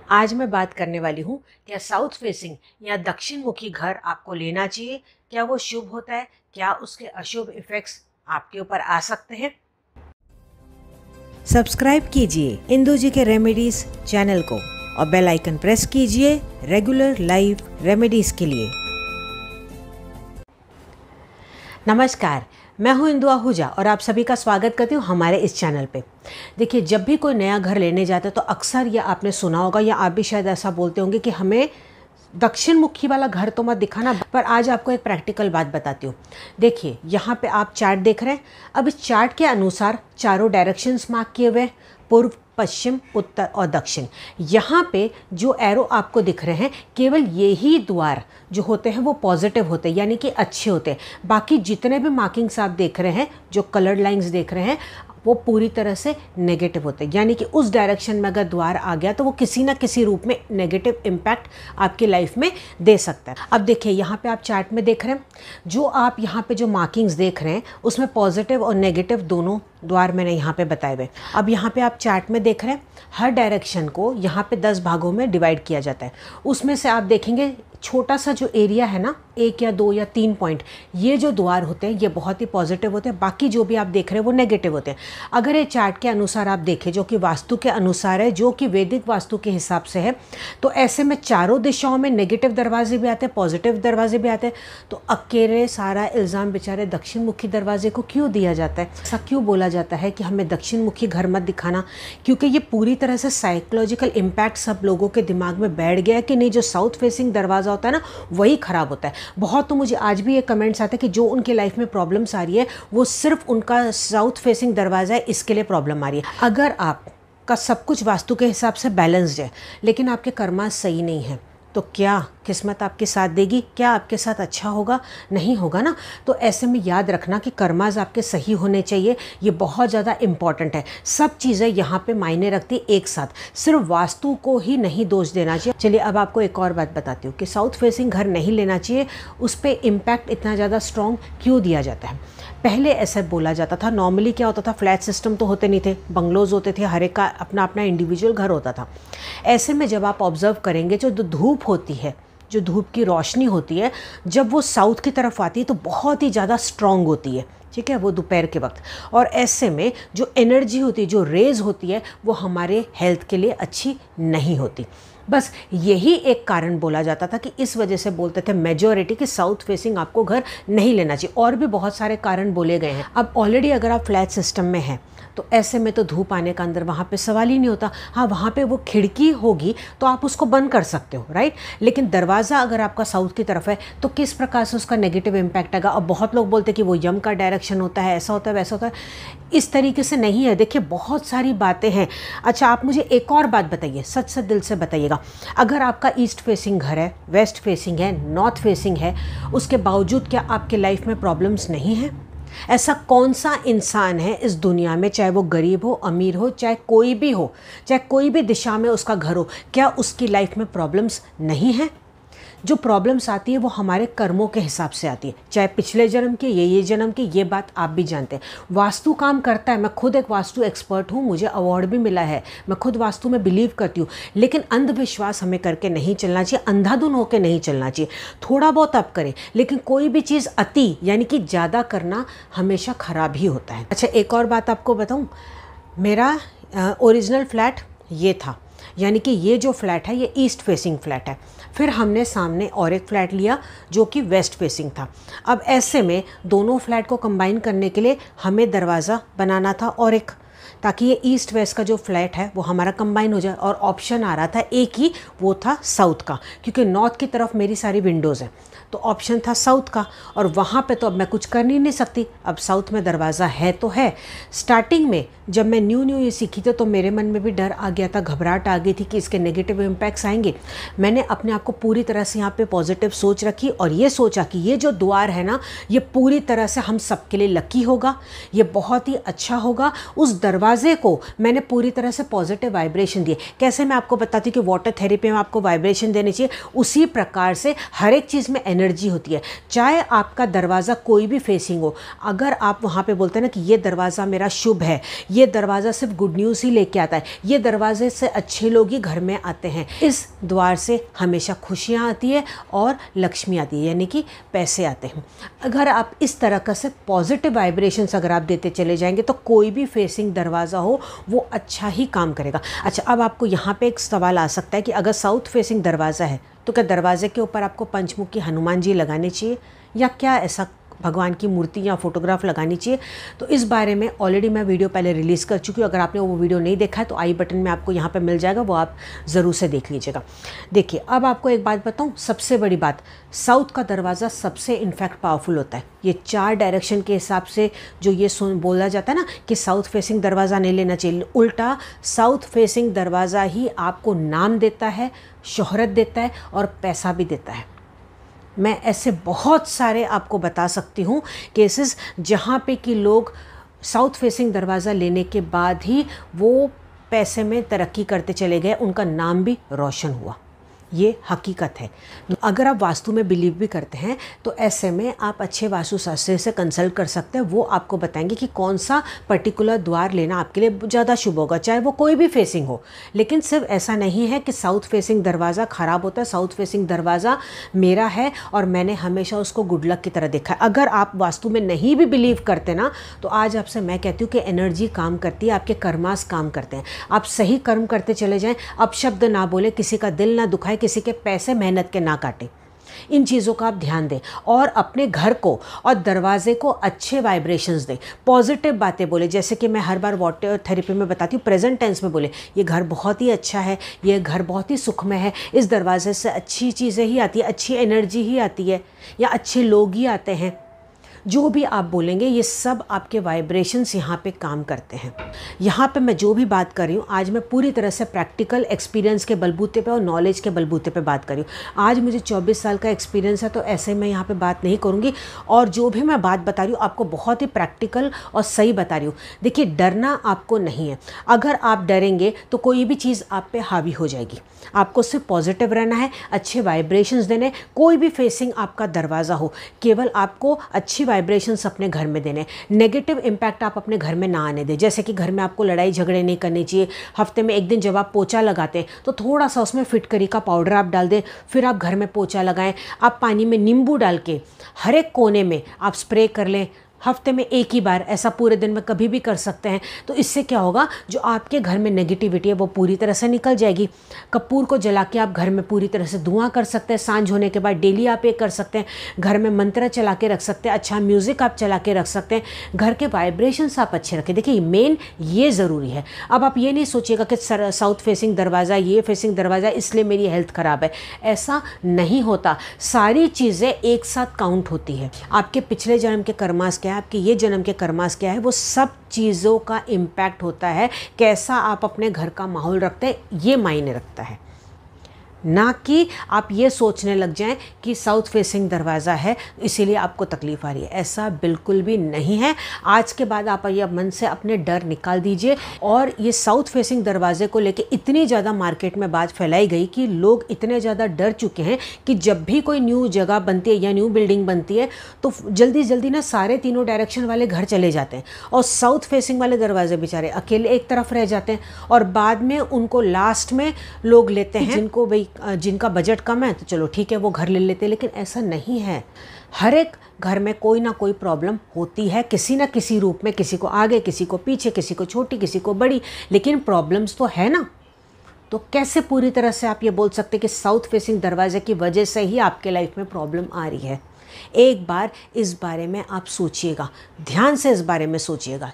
आज मैं बात करने वाली हूँ, क्या साउथ फेसिंग या दक्षिण मुखी घर आपको लेना चाहिए? क्या वो शुभ होता है? क्या उसके अशुभ इफेक्ट्स आपके ऊपर आ सकते हैं? सब्सक्राइब कीजिए इंदु जी के रेमेडीज चैनल को और बेल आइकन प्रेस कीजिए रेगुलर लाइव रेमेडीज के लिए। नमस्कार, मैं हूं इंदु आहूजा और आप सभी का स्वागत करती हूं हमारे इस चैनल पे। देखिए, जब भी कोई नया घर लेने जाता है तो अक्सर ये आपने सुना होगा या आप भी शायद ऐसा बोलते होंगे कि हमें दक्षिण मुखी वाला घर तो मत दिखाना। पर आज आपको एक प्रैक्टिकल बात बताती हूँ। देखिए, यहाँ पे आप चार्ट देख रहे हैं। अब इस चार्ट के अनुसार चारों डायरेक्शंस मार्क किए हुए हैं, पूर्व, पश्चिम, उत्तर और दक्षिण। यहाँ पे जो एरो आपको दिख रहे हैं, केवल यही द्वार जो होते हैं वो पॉजिटिव होते हैं, यानी कि अच्छे होते हैं। बाकी जितने भी मार्किंग्स आप देख रहे हैं, जो कलर्ड लाइंस देख रहे हैं, वो पूरी तरह से नेगेटिव होते हैं। यानी कि उस डायरेक्शन में अगर द्वार आ गया तो वो किसी ना किसी रूप में नेगेटिव इम्पैक्ट आपकी लाइफ में दे सकता है। अब देखिए, यहाँ पे आप चार्ट में देख रहे हैं, जो आप यहाँ पे जो मार्किंग्स देख रहे हैं उसमें पॉजिटिव और नेगेटिव दोनों द्वार मैंने यहाँ पे बताए हुए। अब यहाँ पे आप चार्ट में देख रहे हैं, हर डायरेक्शन को यहाँ पे 10 भागों में डिवाइड किया जाता है। उसमें से आप देखेंगे छोटा सा जो एरिया है ना, 1 या 2 या 3 पॉइंट, ये जो द्वार होते हैं ये बहुत ही पॉजिटिव होते हैं। बाकी जो भी आप देख रहे हैं वो नेगेटिव होते हैं। अगर ये चार्ट के अनुसार आप देखें, जो कि वास्तु के अनुसार है, जो कि वैदिक वास्तु के हिसाब से है, तो ऐसे में चारों दिशाओं में नेगेटिव दरवाजे भी आते हैं, पॉजिटिव दरवाजे भी आते हैं। तो अकेले सारा इल्ज़ाम बेचारे दक्षिण मुखी दरवाजे को क्यों दिया जाता है? ऐसा क्यों बोला जाता है कि हमें दक्षिण मुखी घर मत दिखाना? क्योंकि ये पूरी तरह से साइकोलॉजिकल इम्पैक्ट सब लोगों के दिमाग में बैठ गया है कि नहीं, जो साउथ फेसिंग दरवाज़ा होता है ना, वही ख़राब होता है। बहुत तो मुझे आज भी ये कमेंट्स आते हैं कि जो उनके लाइफ में प्रॉब्लम्स आ रही है वो सिर्फ उनका साउथ फेसिंग दरवाज़ा है, इसके लिए प्रॉब्लम आ रही है। अगर आपका सब कुछ वास्तु के हिसाब से बैलेंस्ड है लेकिन आपके कर्मा सही नहीं है, तो क्या किस्मत आपके साथ देगी? क्या आपके साथ अच्छा होगा? नहीं होगा ना। तो ऐसे में याद रखना कि कर्माज आपके सही होने चाहिए। ये बहुत ज़्यादा इम्पॉर्टेंट है। सब चीज़ें यहाँ पे मायने रखती एक साथ, सिर्फ वास्तु को ही नहीं दोष देना चाहिए। चलिए, अब आपको एक और बात बताती हूँ कि साउथ फेसिंग घर नहीं लेना चाहिए, उस पर इम्पैक्ट इतना ज़्यादा स्ट्रॉन्ग क्यों दिया जाता है। पहले ऐसा बोला जाता था, नॉर्मली क्या होता था, फ्लैट सिस्टम तो होते नहीं थे, बंगलोज होते थे, हर एक का अपना अपना इंडिविजुअल घर होता था। ऐसे में जब आप ऑब्जर्व करेंगे, जो धूप होती है, जो धूप की रोशनी होती है, जब वो साउथ की तरफ आती है तो बहुत ही ज़्यादा स्ट्रॉन्ग होती है, ठीक है, वो दोपहर के वक्त। और ऐसे में जो एनर्जी होती है, जो रेज होती है, वो हमारे हेल्थ के लिए अच्छी नहीं होती। बस यही एक कारण बोला जाता था कि इस वजह से बोलते थे मेजॉरिटी कि साउथ फेसिंग आपको घर नहीं लेना चाहिए। और भी बहुत सारे कारण बोले गए हैं। अब ऑलरेडी अगर आप फ्लैट सिस्टम में हैं तो ऐसे में तो धूप आने का अंदर वहाँ पे सवाल ही नहीं होता। हाँ, वहाँ पे वो खिड़की होगी तो आप उसको बंद कर सकते हो, राइट। लेकिन दरवाज़ा अगर आपका साउथ की तरफ है तो किस प्रकार से उसका नेगेटिव इम्पैक्ट आएगा। अब बहुत लोग बोलते हैं कि वो यम का डायरेक्शन होता है, ऐसा होता है, वैसा होता है। इस तरीके से नहीं है। देखिए, बहुत सारी बातें हैं। अच्छा, आप मुझे एक और बात बताइए, सच सच दिल से बताइएगा, अगर आपका ईस्ट फेसिंग घर है, वेस्ट फेसिंग है, नॉर्थ फेसिंग है, उसके बावजूद क्या आपके लाइफ में प्रॉब्लम्स नहीं हैं? ऐसा कौन सा इंसान है इस दुनिया में, चाहे वो गरीब हो, अमीर हो, चाहे कोई भी हो, चाहे कोई भी दिशा में उसका घर हो, क्या उसकी लाइफ में प्रॉब्लम्स नहीं हैं? जो प्रॉब्लम्स आती है वो हमारे कर्मों के हिसाब से आती है, चाहे पिछले जन्म की, ये जन्म की। ये बात आप भी जानते हैं। वास्तु काम करता है। मैं खुद एक वास्तु एक्सपर्ट हूँ, मुझे अवार्ड भी मिला है। मैं खुद वास्तु में बिलीव करती हूँ। लेकिन अंधविश्वास हमें करके नहीं चलना चाहिए, अंधाधुन होकर नहीं चलना चाहिए। थोड़ा बहुत आप करें, लेकिन कोई भी चीज़ अति यानी कि ज़्यादा करना हमेशा ख़राब ही होता है। अच्छा, एक और बात आपको बताऊँ, मेरा ओरिजिनल फ्लैट ये था, यानी कि ये जो फ्लैट है ये ईस्ट फेसिंग फ्लैट है। फिर हमने सामने और एक फ्लैट लिया जो कि वेस्ट फेसिंग था। अब ऐसे में दोनों फ्लैट को कंबाइन करने के लिए हमें दरवाज़ा बनाना था और एक, ताकि ये ईस्ट वेस्ट का जो फ्लैट है वो हमारा कंबाइन हो जाए। और ऑप्शन आ रहा था एक ही, वो था साउथ का, क्योंकि नॉर्थ की तरफ मेरी सारी विंडोज़ हैं, तो ऑप्शन था साउथ का। और वहाँ पे तो अब मैं कुछ कर नहीं सकती। अब साउथ में दरवाज़ा है तो है। स्टार्टिंग में जब मैं न्यू ये सीखी थी तो मेरे मन में भी डर आ गया था, घबराहट आ गई थी कि इसके नेगेटिव इम्पैक्ट्स आएंगे। मैंने अपने आप को पूरी तरह से यहाँ पे पॉजिटिव सोच रखी और ये सोचा कि ये जो द्वार है ना, ये पूरी तरह से हम सबके लिए लकी होगा, ये बहुत ही अच्छा होगा। उस दरवाजे दरवाजे को मैंने पूरी तरह से पॉजिटिव वाइब्रेशन दिए। कैसे मैं आपको बताती हूँ कि वाटर थेरेपी में आपको वाइब्रेशन देनी चाहिए, उसी प्रकार से हर एक चीज़ में एनर्जी होती है। चाहे आपका दरवाज़ा कोई भी फेसिंग हो, अगर आप वहाँ पे बोलते हैं ना कि ये दरवाज़ा मेरा शुभ है, ये दरवाज़ा सिर्फ गुड न्यूज़ ही लेके आता है, ये दरवाजे से अच्छे लोग ही घर में आते हैं, इस द्वार से हमेशा खुशियाँ आती है और लक्ष्मी आती है, यानी कि पैसे आते हैं। अगर आप इस तरह का से पॉजिटिव वाइब्रेशंस अगर आप देते चले जाएंगे तो कोई भी फेसिंग दरवाज़ा हो वो अच्छा ही काम करेगा। अच्छा, अब आपको यहाँ पे एक सवाल आ सकता है कि अगर साउथ फेसिंग दरवाज़ा है तो क्या दरवाजे के ऊपर आपको पंचमुखी हनुमान जी लगाने चाहिए या क्या ऐसा भगवान की मूर्ति या फोटोग्राफ लगानी चाहिए? तो इस बारे में ऑलरेडी मैं वीडियो पहले रिलीज़ कर चुकी हूँ। अगर आपने वो वीडियो नहीं देखा है तो आई बटन में आपको यहाँ पे मिल जाएगा, वो आप ज़रूर से देख लीजिएगा। देखिए, अब आपको एक बात बताऊँ, सबसे बड़ी बात, साउथ का दरवाज़ा सबसे इनफैक्ट पावरफुल होता है। ये 4 डायरेक्शन के हिसाब से जो ये बोला जाता है ना कि साउथ फेसिंग दरवाज़ा नहीं लेना चाहिए, उल्टा साउथ फेसिंग दरवाज़ा ही आपको नाम देता है, शोहरत देता है और पैसा भी देता है। मैं ऐसे बहुत सारे आपको बता सकती हूँ केसेस जहाँ पे कि लोग साउथ फेसिंग दरवाज़ा लेने के बाद ही वो पैसे में तरक्की करते चले गए, उनका नाम भी रोशन हुआ। ये हकीकत है। अगर आप वास्तु में बिलीव भी करते हैं तो ऐसे में आप अच्छे वास्तुशास्त्री से कंसल्ट कर सकते हैं। वो आपको बताएंगे कि कौन सा पर्टिकुलर द्वार लेना आपके लिए ज़्यादा शुभ होगा, चाहे वो कोई भी फेसिंग हो। लेकिन सिर्फ ऐसा नहीं है कि साउथ फेसिंग दरवाज़ा ख़राब होता है। साउथ फेसिंग दरवाज़ा मेरा है और मैंने हमेशा उसको गुड लक की तरह देखा है। अगर आप वास्तु में नहीं भी बिलीव करते ना, तो आज आपसे मैं कहती हूँ कि एनर्जी काम करती है, आपके कर्मास काम करते हैं। आप सही कर्म करते चले जाएँ, अपशब्द ना बोले, किसी का दिल ना दुखाए, किसी के पैसे मेहनत के ना काटे। इन चीज़ों का आप ध्यान दें और अपने घर को और दरवाजे को अच्छे वाइब्रेशंस दें, पॉजिटिव बातें बोले। जैसे कि मैं हर बार वाटर थेरेपी में बताती हूँ, प्रेजेंट टेंस में बोले, ये घर बहुत ही अच्छा है, ये घर बहुत ही सुखमय है, इस दरवाजे से अच्छी चीज़ें ही आती है, अच्छी एनर्जी ही आती है या अच्छे लोग ही आते हैं। जो भी आप बोलेंगे ये सब आपके वाइब्रेशंस यहाँ पे काम करते हैं। यहाँ पे मैं जो भी बात कर रही हूँ आज मैं पूरी तरह से प्रैक्टिकल एक्सपीरियंस के बलबूते पे और नॉलेज के बलबूते पे बात कर रही हूँ। आज मुझे 24 साल का एक्सपीरियंस है, तो ऐसे मैं यहाँ पे बात नहीं करूँगी और जो भी मैं बात बता रही हूँ आपको बहुत ही प्रैक्टिकल और सही बता रही हूँ। देखिए, डरना आपको नहीं है। अगर आप डरेंगे तो कोई भी चीज़ आप पे हावी हो जाएगी। आपको सिर्फ पॉजिटिव रहना है, अच्छे वाइब्रेशंस देने। कोई भी फेसिंग आपका दरवाज़ा हो, केवल आपको अच्छी वाइब्रेशंस अपने घर में देने, नेगेटिव इम्पैक्ट आप अपने घर में ना आने दें। जैसे कि घर में आपको लड़ाई झगड़े नहीं करने चाहिए। हफ्ते में एक दिन जब आप पोछा लगाते हैं तो थोड़ा सा उसमें फिटकरी का पाउडर आप डाल दें, फिर आप घर में पोछा लगाएं। आप पानी में नींबू डाल के हर एक कोने में आप स्प्रे कर लें, हफ्ते में एक ही बार, ऐसा पूरे दिन में कभी भी कर सकते हैं। तो इससे क्या होगा, जो आपके घर में नेगेटिविटी है वो पूरी तरह से निकल जाएगी। कपूर को जला के आप घर में पूरी तरह से धुआं कर सकते हैं। सांझ होने के बाद डेली आप ये कर सकते हैं। घर में मंत्र चला के रख सकते हैं, अच्छा म्यूज़िक आप चला के रख सकते हैं। घर के वाइब्रेशंस आप अच्छे रखें। देखिए, मेन ये ज़रूरी है। अब आप ये नहीं सोचिएगा कि साउथ फेसिंग दरवाज़ा, ये फेसिंग दरवाज़ा, इसलिए मेरी हेल्थ ख़राब है। ऐसा नहीं होता। सारी चीज़ें एक साथ काउंट होती है। आपके पिछले जन्म के कर्मास क्या है, आपके ये जन्म के कर्मास क्या है, वो सब चीज़ों का इम्पैक्ट होता है। कैसा आप अपने घर का माहौल रखते हैं ये मायने रखता है, ना कि आप ये सोचने लग जाएं कि साउथ फेसिंग दरवाज़ा है इसीलिए आपको तकलीफ़ आ रही है। ऐसा बिल्कुल भी नहीं है। आज के बाद आप ये मन से अपने डर निकाल दीजिए। और ये साउथ फेसिंग दरवाजे को लेके इतनी ज़्यादा मार्केट में बात फैलाई गई कि लोग इतने ज़्यादा डर चुके हैं कि जब भी कोई न्यू जगह बनती है या न्यू बिल्डिंग बनती है तो जल्दी जल्दी ना सारे तीनों डायरेक्शन वाले घर चले जाते हैं और साउथ फेसिंग वाले दरवाजे बेचारे अकेले एक तरफ रह जाते हैं। और बाद में उनको लास्ट में लोग लेते हैं जिनको भाई जिनका बजट कम है तो चलो ठीक है वो घर ले लेते हैं। लेकिन ऐसा नहीं है। हर एक घर में कोई ना कोई प्रॉब्लम होती है, किसी ना किसी रूप में, किसी को आगे, किसी को पीछे, किसी को छोटी, किसी को बड़ी, लेकिन प्रॉब्लम्स तो है ना। तो कैसे पूरी तरह से आप ये बोल सकते हैं कि साउथ फेसिंग दरवाजे की वजह से ही आपके लाइफ में प्रॉब्लम आ रही है? एक बार इस बारे में आप सोचिएगा, ध्यान से इस बारे में सोचिएगा,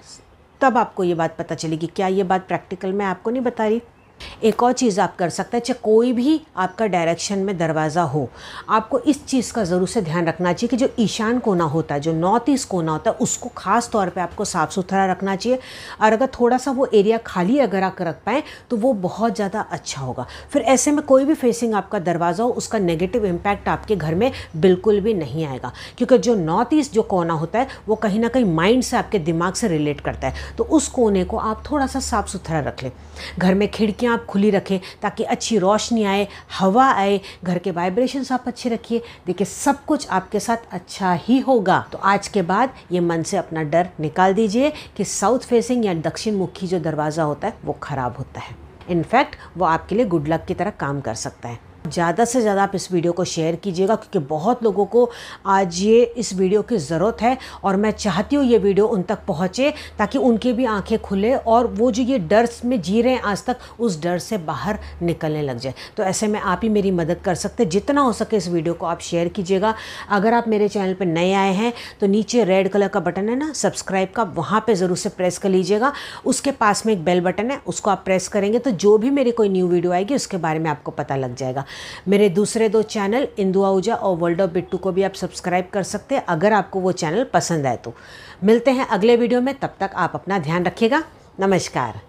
तब आपको ये बात पता चलेगी। क्या ये बात प्रैक्टिकल में आपको नहीं बता रही? एक और चीज़ आप कर सकते हैं, चाहे कोई भी आपका डायरेक्शन में दरवाज़ा हो, आपको इस चीज़ का ज़रूर से ध्यान रखना चाहिए कि जो ईशान कोना होता है, जो नॉर्थ ईस्ट कोना होता है, उसको ख़ास तौर पे आपको साफ़ सुथरा रखना चाहिए। और अगर थोड़ा सा वो एरिया खाली अगर आप रख पाएँ तो वो बहुत ज़्यादा अच्छा होगा। फिर ऐसे में कोई भी फेसिंग आपका दरवाज़ा हो, उसका नेगेटिव इम्पैक्ट आपके घर में बिल्कुल भी नहीं आएगा, क्योंकि जो नॉर्थ ईस्ट जो कोना होता है वो कहीं ना कहीं माइंड से, आपके दिमाग से रिलेट करता है। तो उस कोने को आप थोड़ा सा साफ़ सुथरा रख लें। घर में खिड़कियाँ आप खुली रखें ताकि अच्छी रोशनी आए, हवा आए, घर के वाइब्रेशंस आप अच्छे रखिए। देखिए सब कुछ आपके साथ अच्छा ही होगा। तो आज के बाद ये मन से अपना डर निकाल दीजिए कि साउथ फेसिंग या दक्षिण मुखी जो दरवाज़ा होता है वो ख़राब होता है। इनफैक्ट वो आपके लिए गुड लक की तरह काम कर सकता है। ज़्यादा से ज़्यादा आप इस वीडियो को शेयर कीजिएगा, क्योंकि बहुत लोगों को आज ये इस वीडियो की ज़रूरत है और मैं चाहती हूँ ये वीडियो उन तक पहुँचे ताकि उनकी भी आंखें खुले और वो जो ये डर में जी रहे हैं आज तक, उस डर से बाहर निकलने लग जाए। तो ऐसे में आप ही मेरी मदद कर सकते हैं। जितना हो सके इस वीडियो को आप शेयर कीजिएगा। अगर आप मेरे चैनल पर नए आए हैं तो नीचे रेड कलर का बटन है ना सब्सक्राइब का, वहाँ पर ज़रूर से प्रेस कर लीजिएगा। उसके पास में एक बेल बटन है, उसको आप प्रेस करेंगे तो जो भी मेरी कोई न्यू वीडियो आएगी उसके बारे में आपको पता लग जाएगा। मेरे दूसरे 2 चैनल इंदु आहूजा और वर्ल्ड ऑफ बिट्टू को भी आप सब्सक्राइब कर सकते हैं अगर आपको वो चैनल पसंद आए तो। मिलते हैं अगले वीडियो में, तब तक आप अपना ध्यान रखिएगा। नमस्कार।